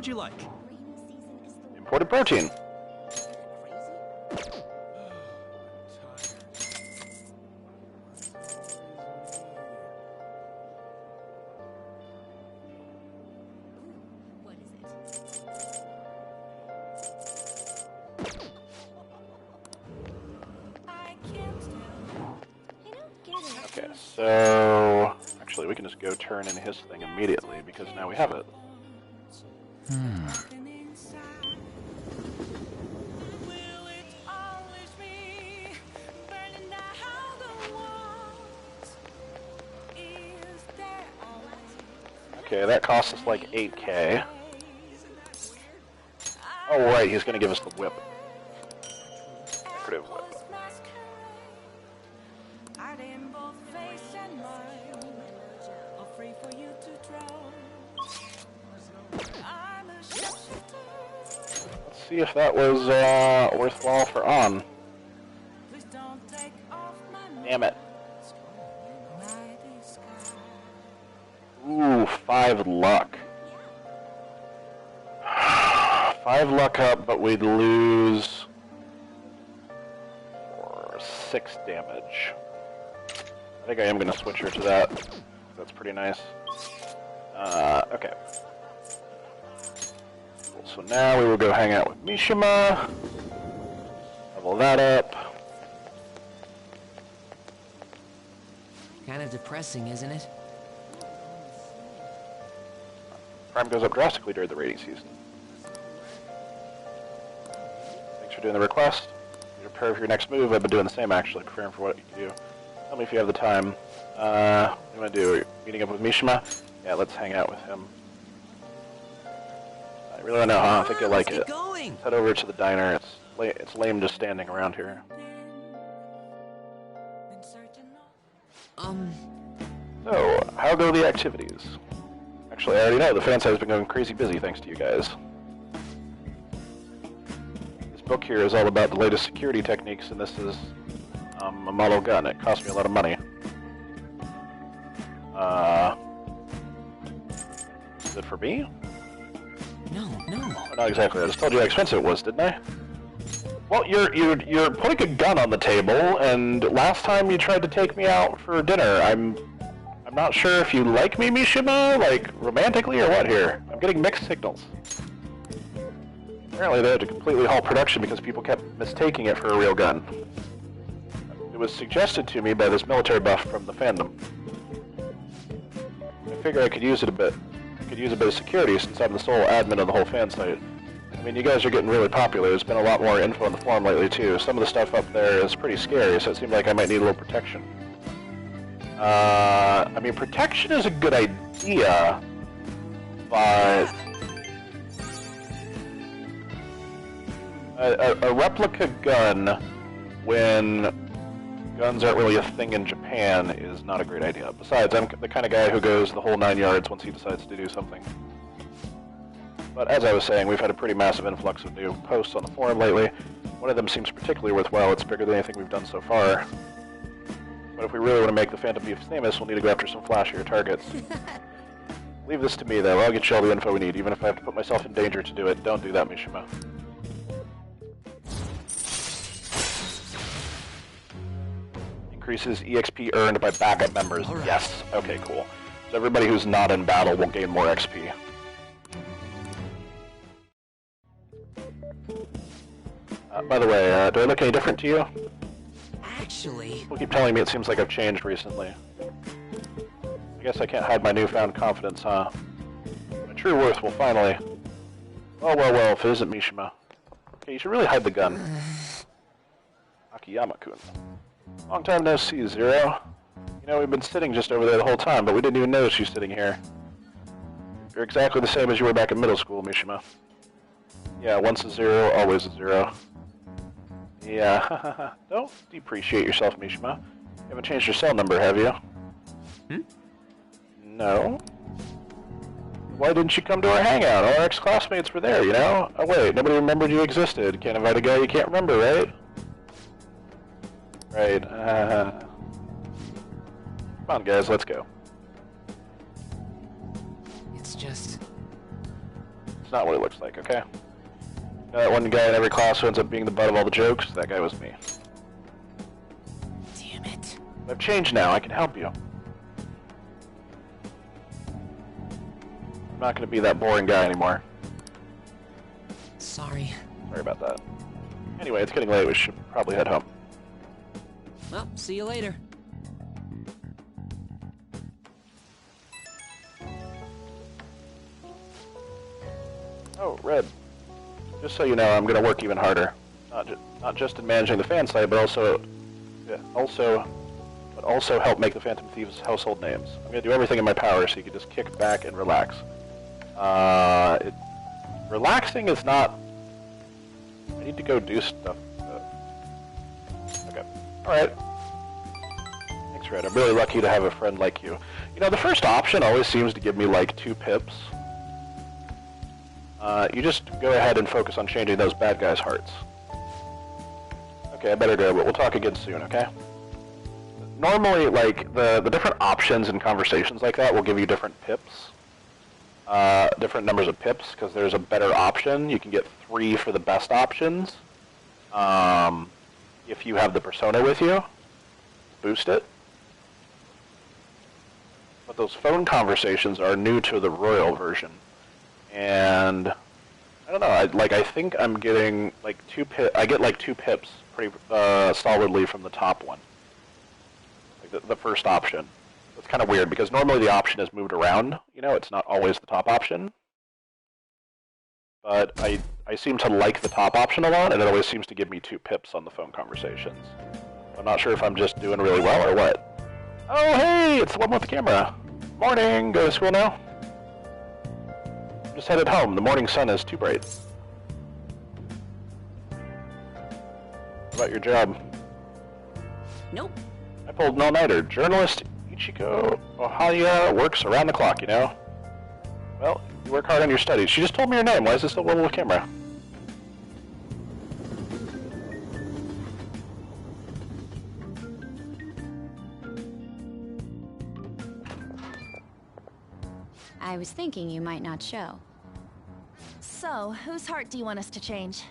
would you like? Imported protein. Okay, so actually we can just go turn in his thing immediately because now we have it. Okay, that cost us like 8K. Oh right, he's gonna give us the whip. Decorative whip. Let's see if that was worthwhile for on. Damn it. Ooh, 5 luck. 5 luck up, but we'd lose 6 damage. I think I am going to switch her to that. That's pretty nice. Okay. Cool. So now we will go hang out with Mishima. Level that up. Kind of depressing, isn't it? Crime goes up drastically during the raiding season. Thanks for doing the request. You prepare for your next move. I've been doing the same, actually, preparing for what you can do. Tell me if you have the time. What do you want to do? Are you meeting up with Mishima? Yeah, let's hang out with him. I really don't know, huh? I think you'll like it. Let's head over to the diner. It's lame just standing around here. So, how go the activities? Actually, I already know. The fan site has been going crazy busy thanks to you guys. This book here is all about the latest security techniques, and this is a model gun. It cost me a lot of money. Is it for me? No. Oh, not exactly. I just told you how expensive it was, didn't I? Well, you're putting a gun on the table, and last time you tried to take me out for dinner. I'm not sure if you like me, Mishima, like romantically or what here. I'm getting mixed signals. Apparently they had to completely halt production because people kept mistaking it for a real gun. It was suggested to me by this military buff from the fandom. I figure I could use it a bit. I could use a bit of security since I'm the sole admin of the whole fan site. I mean, you guys are getting really popular. There's been a lot more info on the forum lately too. Some of the stuff up there is pretty scary, so it seemed like I might need a little protection. I mean, protection is a good idea, but a replica gun, when guns aren't really a thing in Japan, is not a great idea. Besides, I'm the kind of guy who goes the whole 9 yards once he decides to do something. But as I was saying, we've had a pretty massive influx of new posts on the forum lately. One of them seems particularly worthwhile. It's bigger than anything we've done so far. But if we really want to make the Phantom Beef famous, we'll need to go after some flashier targets. Leave this to me, though. I'll get you all the info we need, even if I have to put myself in danger to do it. Don't do that, Mishima. Increases EXP earned by backup members. Right. Yes. Okay, cool. So everybody who's not in battle will gain more XP. By the way, do I look any different to you? Actually... People keep telling me it seems like I've changed recently. I guess I can't hide my newfound confidence, huh? My true worth will finally... Oh, well, if it isn't Mishima. Okay, you should really hide the gun. Akiyama-kun. Long time no see, Zero. You know, we've been sitting just over there the whole time, but we didn't even notice you sitting here. You're exactly the same as you were back in middle school, Mishima. Yeah, once a zero, always a zero. Yeah, don't depreciate yourself, Mishima. You haven't changed your cell number, have you? Hmm? No. Why didn't you come to our hangout? All our ex-classmates were there, you know? Oh wait, nobody remembered you existed. Can't invite a guy you can't remember, right? Right, Come on, guys, let's go. It's just... That's not what it looks like, okay? That one guy in every class who ends up being the butt of all the jokes, that guy was me. Damn it. I've changed now, I can help you. I'm not gonna be that boring guy anymore. Sorry. Sorry about that. Anyway, it's getting late, we should probably head home. Well, see you later. Oh, Red. Just so you know, I'm gonna work even harder. Not just in managing the fan site, but also help make the Phantom Thieves household names. I'm gonna do everything in my power so you can just kick back and relax. Relaxing is not... I need to go do stuff. Okay. Alright. Thanks, Red. I'm really lucky to have a friend like you. You know, the first option always seems to give me like 2 pips. You just go ahead and focus on changing those bad guys' hearts. Okay, I better go, but we'll talk again soon, okay? Normally, like, the different options in conversations like that will give you different pips. Different numbers of pips, because there's a better option. You can get 3 for the best options. If you have the persona with you, boost it. But those phone conversations are new to the Royal version. And I don't know, I think I'm getting like 2 pips. I get like 2 pips pretty solidly from the top one. Like the first option. It's kind of weird because normally the option is moved around, you know, it's not always the top option. But I seem to like the top option a lot, and it always seems to give me 2 pips on the phone conversations. I'm not sure if I'm just doing really well or what. Oh, hey, it's the one with the camera. Morning, go to school now? Just headed home, the morning sun is too bright. How about your job? Nope. I pulled an all-nighter. Journalist Ichiko Ohaya works around the clock, you know? Well, you work hard on your studies. She just told me your name. Why is this a little camera? I was thinking you might not show. So, whose heart do you want us to change?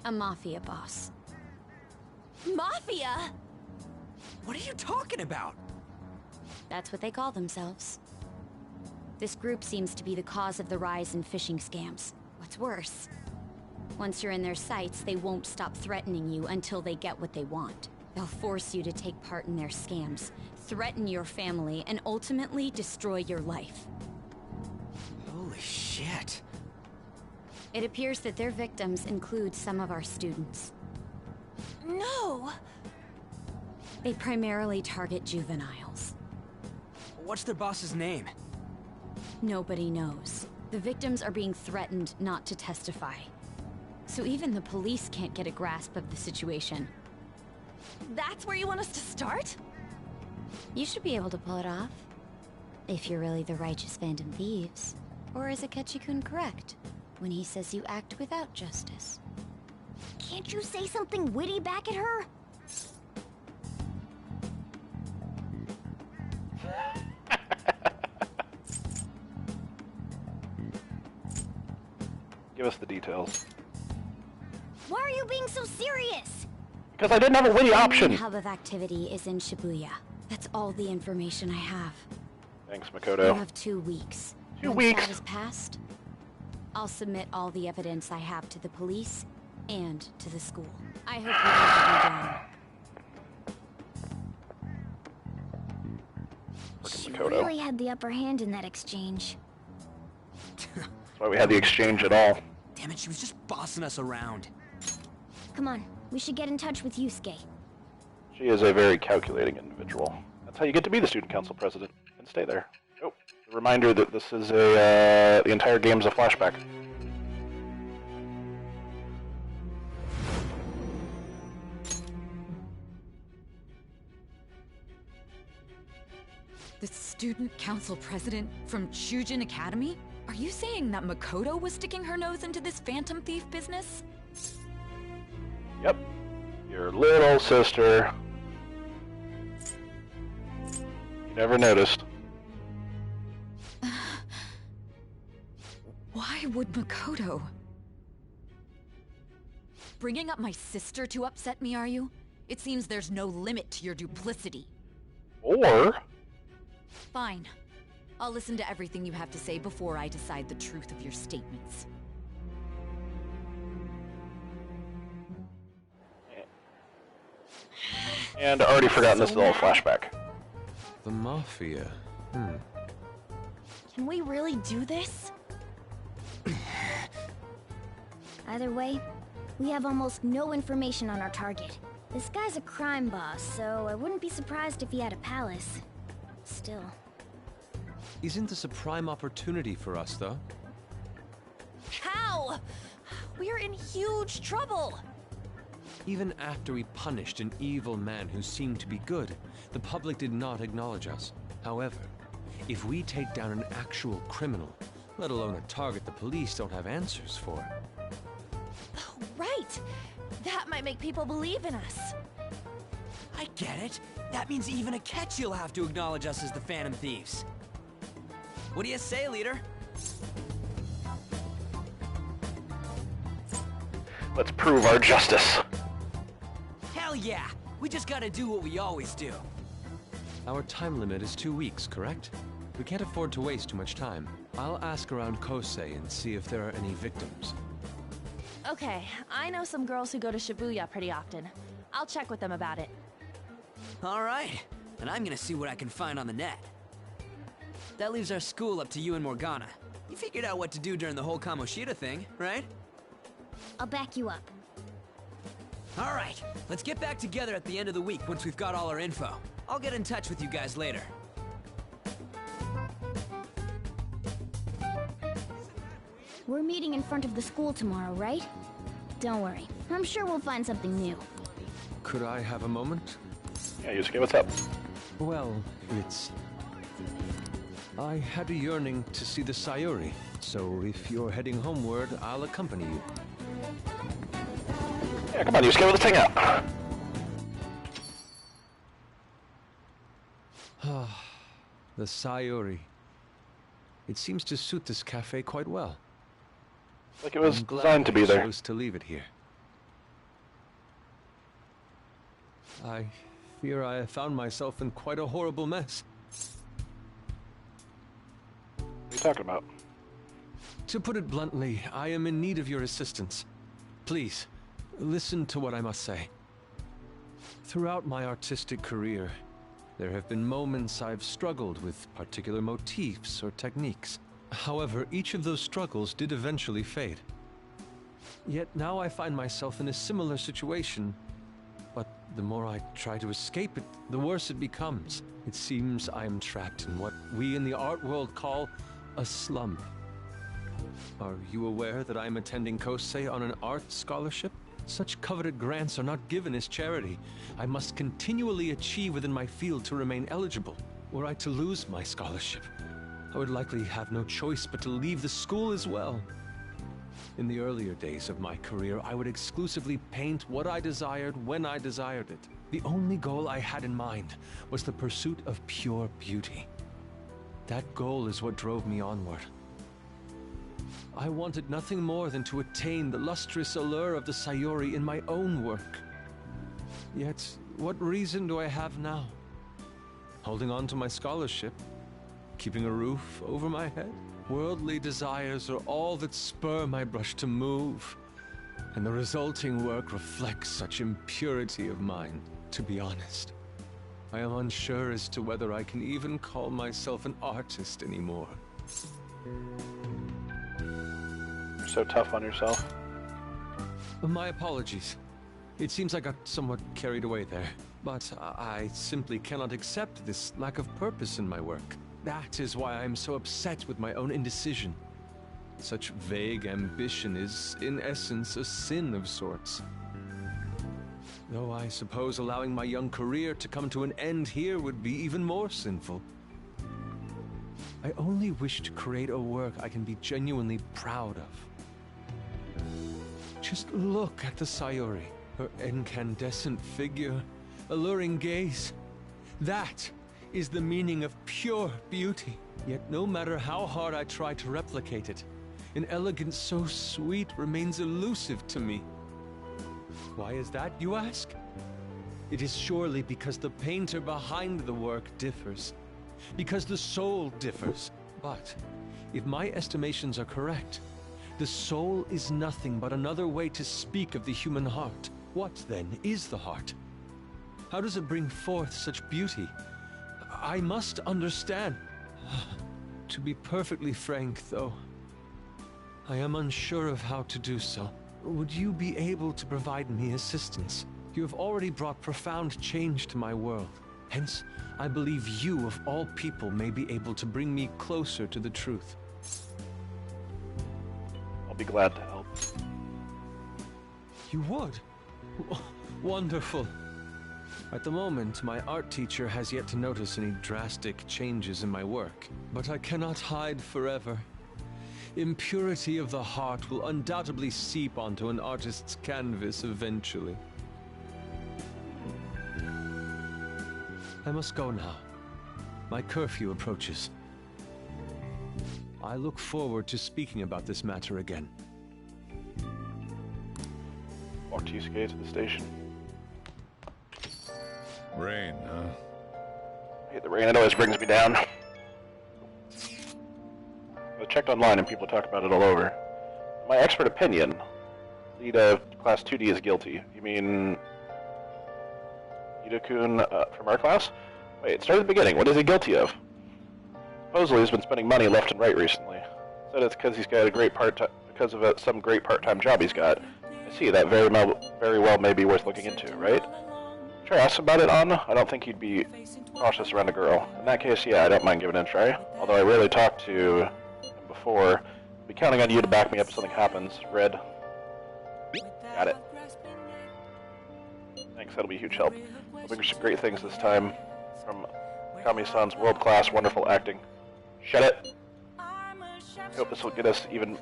A mafia boss. Mafia? What are you talking about? That's what they call themselves. This group seems to be the cause of the rise in phishing scams. What's worse, once you're in their sights, they won't stop threatening you until they get what they want. They'll force you to take part in their scams, threaten your family, and ultimately destroy your life. Holy shit. It appears that their victims include some of our students. No! They primarily target juveniles. What's their boss's name? Nobody knows. The victims are being threatened not to testify. So even the police can't get a grasp of the situation. That's where you want us to start? You should be able to pull it off. If you're really the righteous Phantom Thieves. Or is Akechi-kun correct when he says you act without justice? Can't you say something witty back at her? Give us the details. Why are you being so serious? Because I didn't have a witty The main option! hub of activity is in Shibuya. That's all the information I have. Thanks, You Makoto. have 2 weeks. 2 Once weeks? that is passed, I'll submit all the evidence I have to the police and to the school. I hope you don't let me down. She Makoto. really had the upper hand in that exchange. That's why we had the exchange at all. Damn it, she was just bossing us around. Come on, we should get in touch with Yusuke. She is a very calculating individual. That's how you get to be the student council president and stay there. Oh, a reminder that this is the entire game's a flashback. The student council president from Chujin Academy? Are you saying that Makoto was sticking her nose into this phantom thief business? Yep. Your little sister. You never noticed. Why Why would Makoto? Bringing up my sister to upset me, are you? It seems there's no limit to your duplicity. Or... Fine. I'll listen to everything you have to say before I decide the truth of your statements. And already forgotten this is all a flashback. The Mafia. Can we really do this? Either way, we have almost no information on our target. This guy's a crime boss, so I wouldn't be surprised if he had a palace. Still. Isn't this a prime opportunity for us, though? How? We're in huge trouble! Even after we punished an evil man who seemed to be good, the public did not acknowledge us. However, if we take down an actual criminal, let alone a target the police don't have answers for. Right! That might make people believe in us. I get it. That means even Akechi'll have to acknowledge us as the Phantom Thieves. What do you say, leader? Let's prove our justice. Hell yeah! We just gotta do what we always do. Our time limit is 2 weeks, correct? We can't afford to waste too much time. I'll ask around Kosei and see if there are any victims. Okay, I know some girls who go to Shibuya pretty often. I'll check with them about it. Alright, and I'm gonna see what I can find on the net. That leaves our school up to you and Morgana. You figured out what to do during the whole Kamoshida thing, right? I'll back you up. Alright, let's get back together at the end of the week once we've got all our info. I'll get in touch with you guys later. We're meeting in front of the school tomorrow, right? Don't worry. I'm sure we'll find something new. Could I have a moment? Yeah, Yusuke, what's up? Well, it's... I had a yearning to see the Sayuri, so if you're heading homeward, I'll accompany you. Yeah, come on, Yusuke, let's hang out. The Sayuri. It seems to suit this cafe quite well. Like it was I'm glad designed to be I there. chose to leave it here. I fear I have found myself in quite a horrible mess. What are you talking about? To put it bluntly, I am in need of your assistance. Please, listen to what I must say. Throughout my artistic career, there have been moments I've struggled with particular motifs or techniques. However, each of those struggles did eventually fade. Yet now I find myself in a similar situation, but the more I try to escape it, the worse it becomes. It seems I am trapped in what we in the art world call a slump. Are you aware that I am attending Kosei on an art scholarship? Such coveted grants are not given as charity. I must continually achieve within my field to remain eligible. Were I to lose my scholarship, I would likely have no choice but to leave the school as well. In the earlier days of my career, I would exclusively paint what I desired when I desired it. The only goal I had in mind was the pursuit of pure beauty. That goal is what drove me onward. I wanted nothing more than to attain the lustrous allure of the Sayuri in my own work. Yet, what reason do I have now? Holding on to my scholarship? Keeping a roof over my head? Worldly desires are all that spur my brush to move, and the resulting work reflects such impurity of mind. To be honest, I am unsure as to whether I can even call myself an artist anymore. You're so tough on yourself. My apologies. It seems I got somewhat carried away there, but I simply cannot accept this lack of purpose in my work. That is why I am so upset with my own indecision. Such vague ambition is, in essence, a sin of sorts. Though I suppose allowing my young career to come to an end here would be even more sinful. I only wish to create a work I can be genuinely proud of. Just look at the Sayuri, her incandescent figure, alluring gaze. That is the meaning of pure beauty. Yet no matter how hard I try to replicate it, An elegance so sweet remains elusive to me. Why is that, you ask? It is surely because the painter behind the work differs. Because the soul differs. But, if my estimations are correct, the soul is nothing but another way to speak of the human heart. What, then, is the heart? How does it bring forth such beauty? I must understand. To be perfectly frank, though, I am unsure of how to do so. Would you be able to provide me assistance? You have already brought profound change to my world. Hence, I believe you, of all people, may be able to bring me closer to the truth. I'll be glad to help. You would? Wonderful. At the moment, my art teacher has yet to notice any drastic changes in my work. But I cannot hide forever. Impurity of the heart will undoubtedly seep onto an artist's canvas eventually. I must go now. My curfew approaches. I look forward to speaking about this matter again. Walk to Yusuke to the station. Rain, huh? I hate the rain, it always brings me down. I checked online and people talk about it all over. My expert opinion, lead of class 2D is guilty. You mean Ida-kun from our class? Wait, start at the beginning. What is he guilty of? Supposedly he's been spending money left and right recently. Said it's because he's got a great because of some great part-time job he's got. I see, that very well may be worth looking into, right? Sure, ask about it, Anna. I don't think he'd be cautious around a girl. In that case, yeah, I don't mind giving it a try. Although I rarely talked to him before. I'll be counting on you to back me up if something happens. Red. Got it. Thanks, that'll be a huge help. Hoping for some great things this time from Kami-san's world-class, wonderful acting. Shut it! I hope this will get us even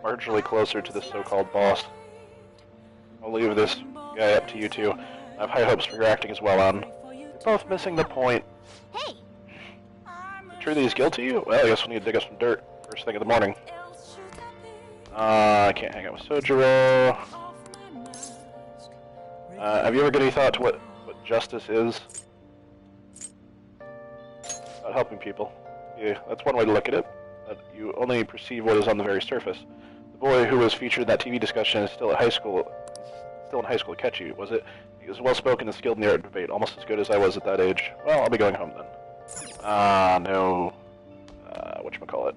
marginally closer to this so-called boss. I'll leave this guy up to you two. I have high hopes for your acting as well, Anne. You're both missing the point. Hey! True that he's guilty? Well, I guess we'll need to dig up some dirt first thing in the morning. I can't hang out with Sojiro. Have you ever given any thought to what justice is? About helping people. Yeah, that's one way to look at it. That you only perceive what is on the very surface. The boy who was featured in that TV discussion is still in high school, Kechi, was it? He was well-spoken and skilled in the art debate, almost as good as I was at that age. Well, I'll be going home then. No. Whatchamacallit.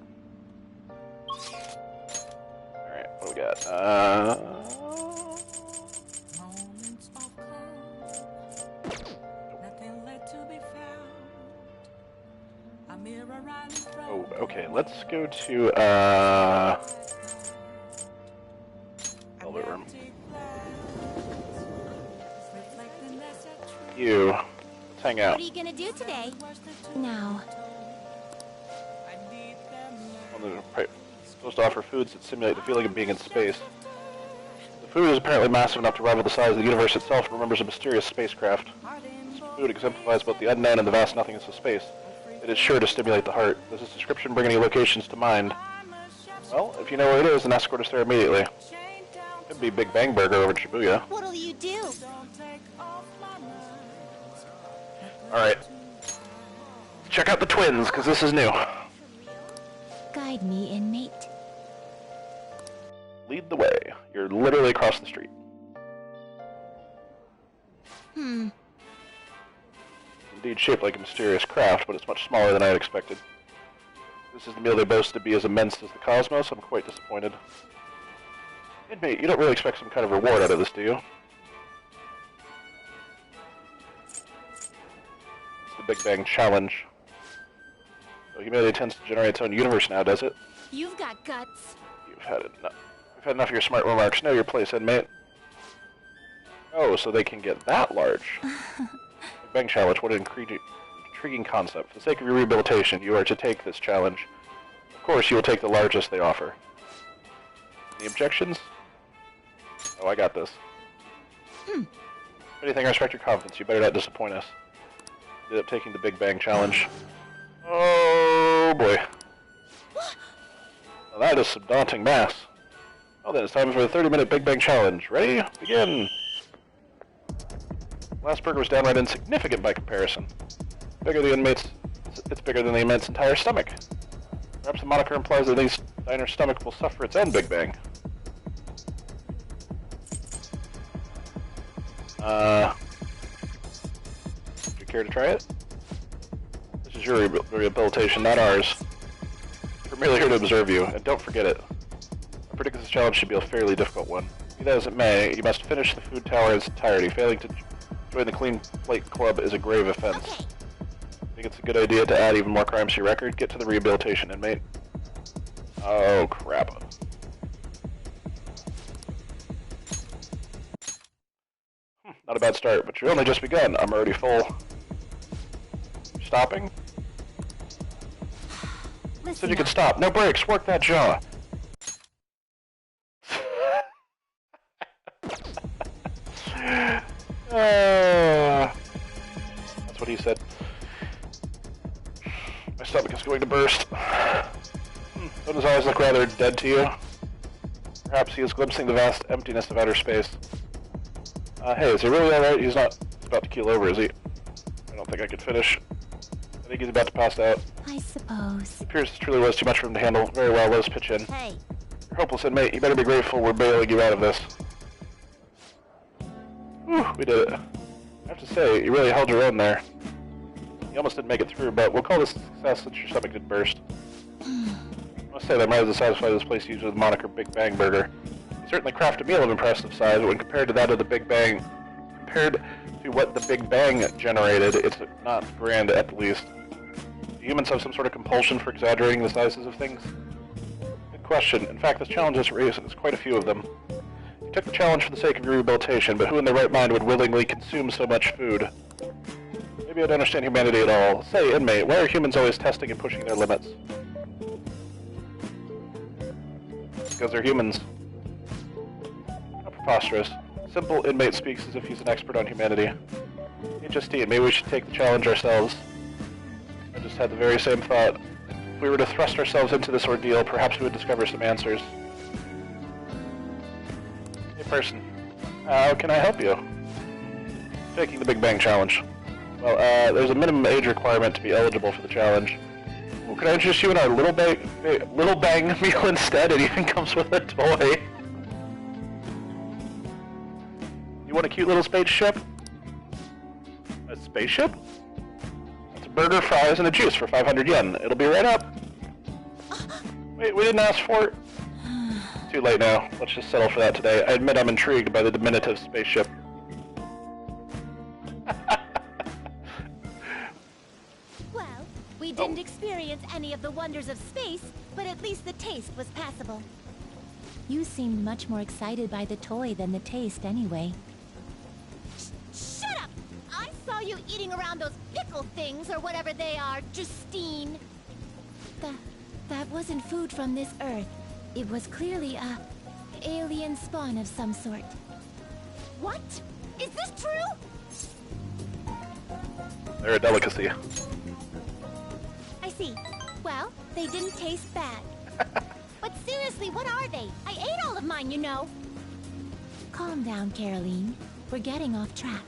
Alright, what do we got? Oh, okay, let's go to, Velvet Room. You. Let's hang out. What are you gonna do today? No. Supposed to offer foods that simulate the feeling of being in space. The food is apparently massive enough to rival the size of the universe itself and remembers a mysterious spacecraft. This food exemplifies both the unknown and the vast nothingness of space. It is sure to stimulate the heart. Does this description bring any locations to mind? Well, if you know where it is, then escort us there immediately. Could be Big Bang Burger over in Shibuya. What'll you do? Alright. Check out the twins, because this is new. Guide me, inmate. Lead the way. You're literally across the street. Indeed shaped like a mysterious craft, but it's much smaller than I had expected. This is the meal they boast to be as immense as the cosmos. I'm quite disappointed. Inmate, you don't really expect some kind of reward out of this, do you? It's the Big Bang Challenge. So humanity tends to generate its own universe now, does it? You've got guts. You've had enough. You've had enough of your smart remarks. Know your place, inmate. Oh, so they can get that large. Big Bang Challenge, what an intriguing concept. For the sake of your rehabilitation, you are to take this challenge. Of course, you will take the largest they offer. Any objections? Oh, I got this. If anything, I respect your confidence. You better not disappoint us. Ended up taking the Big Bang Challenge. Oh, boy. Well, that is some daunting mass. Well then, it's time for the 30-minute Big Bang Challenge. Ready? Begin! Last burger was downright insignificant by comparison. Bigger the inmates, it's bigger than the inmate's entire stomach. Perhaps the moniker implies that the diner's stomach will suffer its own Big Bang. Would you care to try it? This is your rehabilitation, not ours. We're merely here to observe you, and don't forget it. I predict this challenge should be a fairly difficult one. Be that as it may, you must finish the food tower in its entirety. Failing to join the Clean Plate Club is a grave offense. Okay. Think it's a good idea to add even more crimes to your record? Get to the rehabilitation, inmate. Oh, crap. Not a bad start, but you've only just begun. I'm already full. Stopping? Said you could stop. No breaks. Work that jaw. That's what he said. My stomach is going to burst. Don't his eyes look rather dead to you? Perhaps he is glimpsing the vast emptiness of outer space. Hey, is he really alright? He's not about to keel over, is he? I don't think I could finish. I think he's about to pass out. I suppose. It appears this truly was too much for him to handle. Very well, let us pitch in. Hey. You're hopeless, inmate. You better be grateful we're bailing you out of this. Whew, we did it. I have to say, you really held your own there. You almost didn't make it through, but we'll call this a success since your stomach didn't burst. I must say that might have satisfied this place used with the moniker Big Bang Burger. You certainly craft a meal of impressive size, but when compared to that of the Big Bang, compared to what the Big Bang generated, it's not grand at least. Do humans have some sort of compulsion for exaggerating the sizes of things? Good question. In fact, this challenge has raised quite a few of them. You took the challenge for the sake of your rehabilitation, but who in their right mind would willingly consume so much food? Maybe I'd understand humanity at all. Say, inmate, why are humans always testing and pushing their limits? Because they're humans. How preposterous. Simple inmate speaks as if he's an expert on humanity. HST, maybe we should take the challenge ourselves. I just had the very same thought. If we were to thrust ourselves into this ordeal, perhaps we would discover some answers. Hey person, how can I help you? Taking the Big Bang Challenge. Well, there's a minimum age requirement to be eligible for the challenge. Well, could I interest you in our Little Bang meal instead? It even comes with a toy. You want a cute little spaceship? A spaceship? It's a burger, fries, and a juice for 500 yen. It'll be right up. Wait, we didn't ask for it. Too late now. Let's just settle for that today. I admit I'm intrigued by the diminutive spaceship. Well, we didn't experience any of the wonders of space, but at least the taste was passable. You seemed much more excited by the toy than the taste anyway. Shut up! I saw you eating around those pickle things or whatever they are, Justine. That wasn't food from this Earth. It was clearly a alien spawn of some sort. What? Is this true? They're a delicacy. I see. Well, they didn't taste bad. But seriously, what are they? I ate all of mine, you know. Calm down, Caroline. We're getting off track.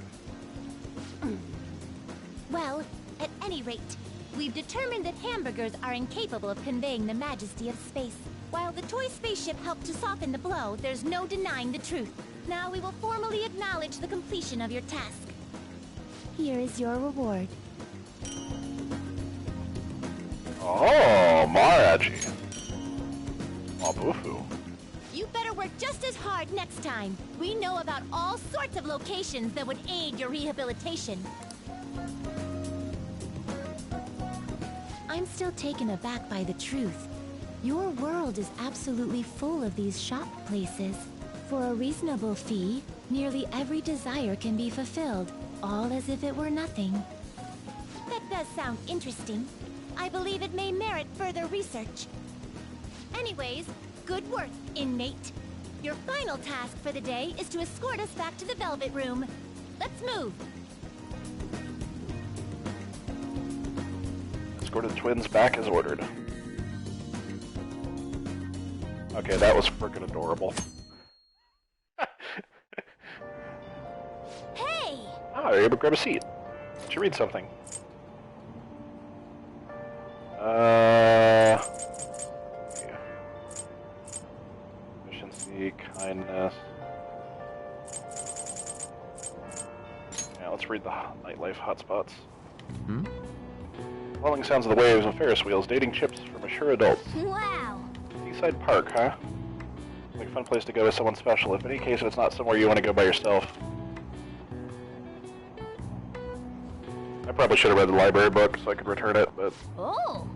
Well, at any rate, we've determined that hamburgers are incapable of conveying the majesty of space. While the toy spaceship helped to soften the blow, there's no denying the truth. Now we will formally acknowledge the completion of your task. Here is your reward. Oh, Maraji. Mabufu. You better work just as hard next time. We know about all sorts of locations that would aid your rehabilitation. I'm still taken aback by the truth. Your world is absolutely full of these shop places. For a reasonable fee, nearly every desire can be fulfilled, all as if it were nothing. That does sound interesting. I believe it may merit further research. Anyways, good work, inmate. Your final task for the day is to escort us back to the Velvet Room. Let's move. Escorted twins back as ordered. Okay, that was freaking adorable. Hey! Ah, you're able to grab a seat. Let you read something. Yeah. Efficiency, kindness. Yeah, let's read the nightlife hotspots. Falling sounds of the waves and Ferris wheels, dating chips for mature adults. Wow! Seaside Park, huh? Like a fun place to go with someone special. If in any case, if it's not somewhere you want to go by yourself. I probably should have read the library book so I could return it, but... Oh!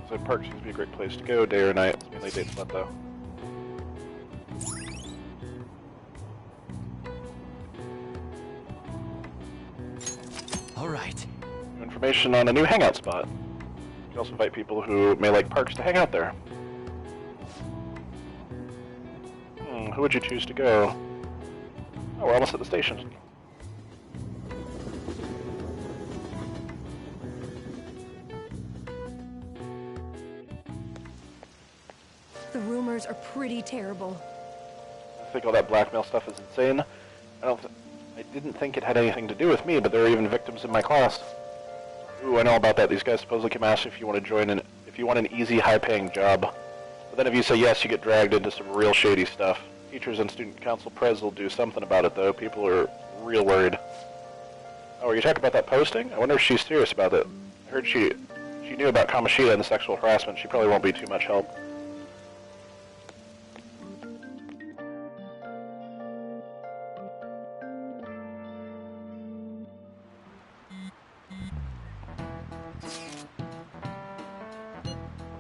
Seaside Park seems to be a great place to go, day or night. It's mainly day split, though. All right. Information on a new hangout spot. You can also invite people who may like parks to hang out there. Who would you choose to go? Oh, we're almost at the station. The rumors are pretty terrible. I think all that blackmail stuff is insane. I didn't think it had anything to do with me, but there are even victims in my class. Ooh, I know about that. These guys supposedly come ask if you want to join if you want an easy, high-paying job. But then if you say yes, you get dragged into some real shady stuff. Teachers and student council pres will do something about it, though. People are real worried. Oh, are you talking about that posting? I wonder if she's serious about it. I heard she knew about Kamoshida and the sexual harassment. She probably won't be too much help.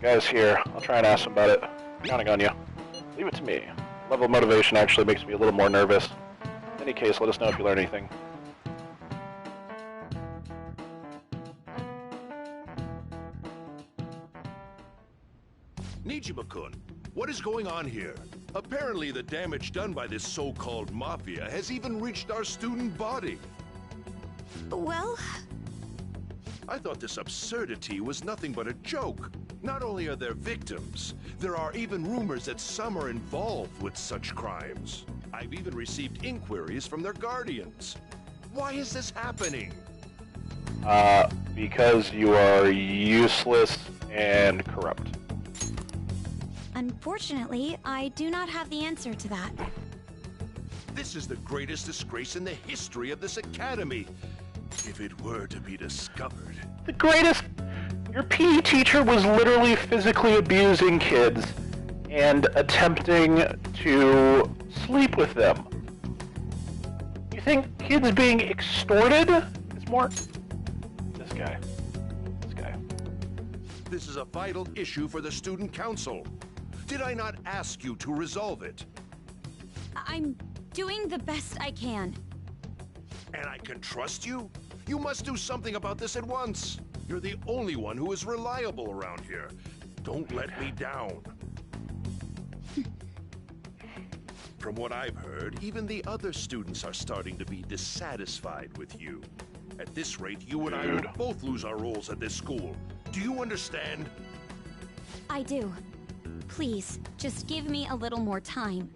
Guys here, I'll try and ask them about it. I'm counting on you. Leave it to me. Level of motivation actually makes me a little more nervous. In any case, let us know if you learn anything. Nijima-kun, what is going on here? Apparently the damage done by this so-called mafia has even reached our student body. Well, I thought this absurdity was nothing but a joke. Not only are there victims, there are even rumors that some are involved with such crimes. I've even received inquiries from their guardians. Why is this happening? Because you are useless and corrupt. Unfortunately, I do not have the answer to that. This is the greatest disgrace in the history of this academy. If it were to be discovered... The greatest... Your PE teacher was literally physically abusing kids and attempting to sleep with them. You think kids being extorted is more... This guy. This is a vital issue for the student council. Did I not ask you to resolve it? I'm doing the best I can. And I can trust you? You must do something about this at once. You're the only one who is reliable around here. Don't let me down. From what I've heard, even the other students are starting to be dissatisfied with you. At this rate, you and I will both lose our roles at this school. Do you understand? I do. Please, just give me a little more time.